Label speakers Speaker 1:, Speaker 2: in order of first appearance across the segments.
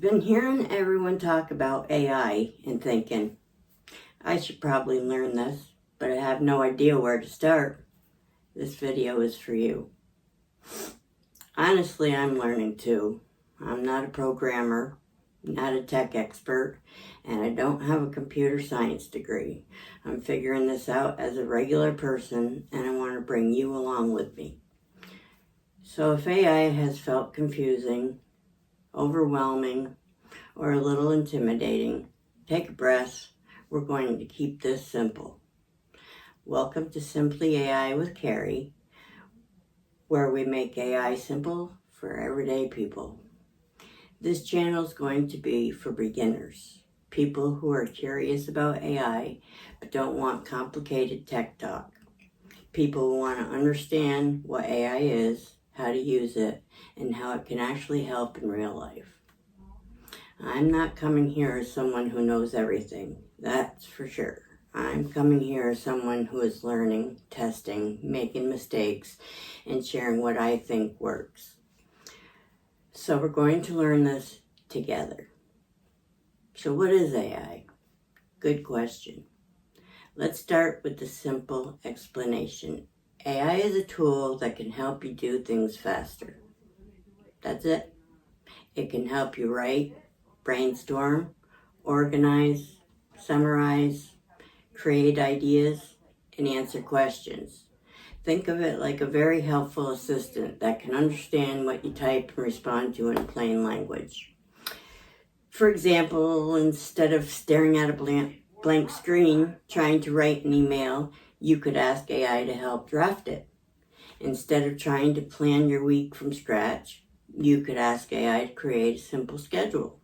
Speaker 1: been hearing everyone talk about AI and thinking, I should probably learn this, but I have no idea where to start. This video is for you. Honestly, I'm learning too. I'm not a programmer, not a tech expert, and I don't have a computer science degree. I'm figuring this out as a regular person, and I want to bring you along with me. So if AI has felt confusing, overwhelming, or a little intimidating, take a breath. We're going to keep this simple. Welcome to Simply AI with Carrie, where we make AI simple for everyday people. This channel is going to be for beginners, people who are curious about AI but don't want complicated tech talk, people who want to understand what AI is, how to use it, and how it can actually help in real life. I'm not coming here as someone who knows everything, that's for sure. I'm coming here as someone who is learning, testing, making mistakes, and sharing what I think works. So we're going to learn this together. So what is AI? Good question. Let's start with the simple explanation. AI is a tool that can help you do things faster. That's it. It can help you write, brainstorm, organize, summarize, create ideas, and answer questions. Think of it like a very helpful assistant that can understand what you type and respond to in plain language. For example, instead of staring at a blank screen trying to write an email, you could ask AI to help draft it. Instead of trying to plan your week from scratch, you could ask AI to create a simple schedule.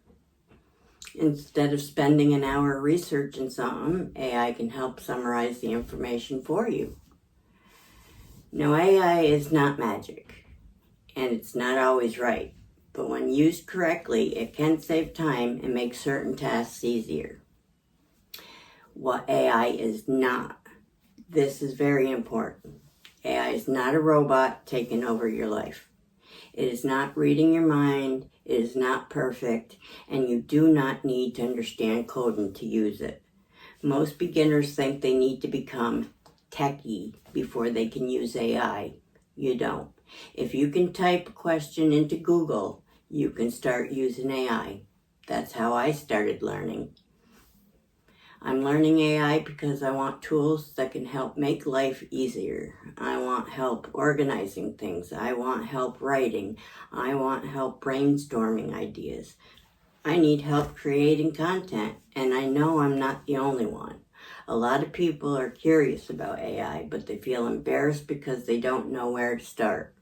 Speaker 1: Instead of spending an hour researching something, AI can help summarize the information for you. Now, AI is not magic, and it's not always right, but when used correctly, it can save time and make certain tasks easier. What AI is not. This is very important. AI is not a robot taking over your life. It is not reading your mind, it is not perfect, and you do not need to understand coding to use it. Most beginners think they need to become techie before they can use AI. You don't. If you can type a question into Google, you can start using AI. That's how I started learning. I'm learning AI because I want tools that can help make life easier. I want help organizing things. I want help writing. I want help brainstorming ideas. I need help creating content, and I know I'm not the only one. A lot of people are curious about AI, but they feel embarrassed because they don't know where to start.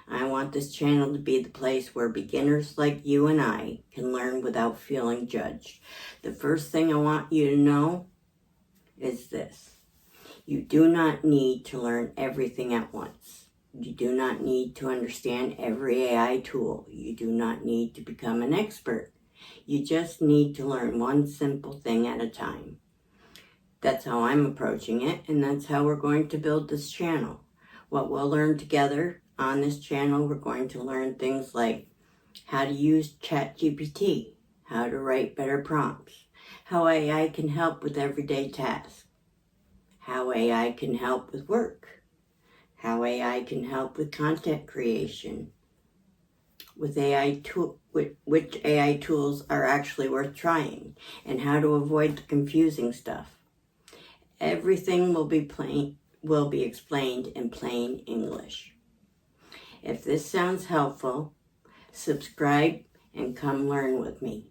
Speaker 1: I want this channel to be the place where beginners like you and I can learn without feeling judged. The first thing I want you to know is this. You do not need to learn everything at once. You do not need to understand every AI tool. You do not need to become an expert. You just need to learn one simple thing at a time. That's how I'm approaching it, and that's how we're going to build this channel. What we'll learn together on this channel, we're going to learn things like how to use ChatGPT, how to write better prompts, how AI can help with everyday tasks, how AI can help with work, how AI can help with content creation, with which AI tools are actually worth trying, and how to avoid the confusing stuff. Everything will be explained in plain English. If this sounds helpful, subscribe and come learn with me.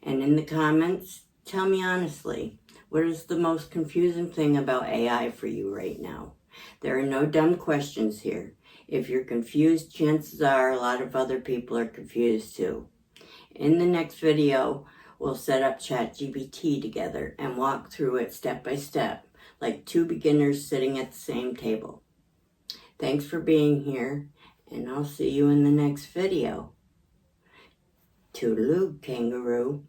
Speaker 1: And in the comments, tell me honestly, what is the most confusing thing about AI for you right now? There are no dumb questions here. If you're confused, chances are a lot of other people are confused too. In the next video, we'll set up ChatGPT together and walk through it step by step, like two beginners sitting at the same table. Thanks for being here, and I'll see you in the next video. Toodaloo, kangaroo.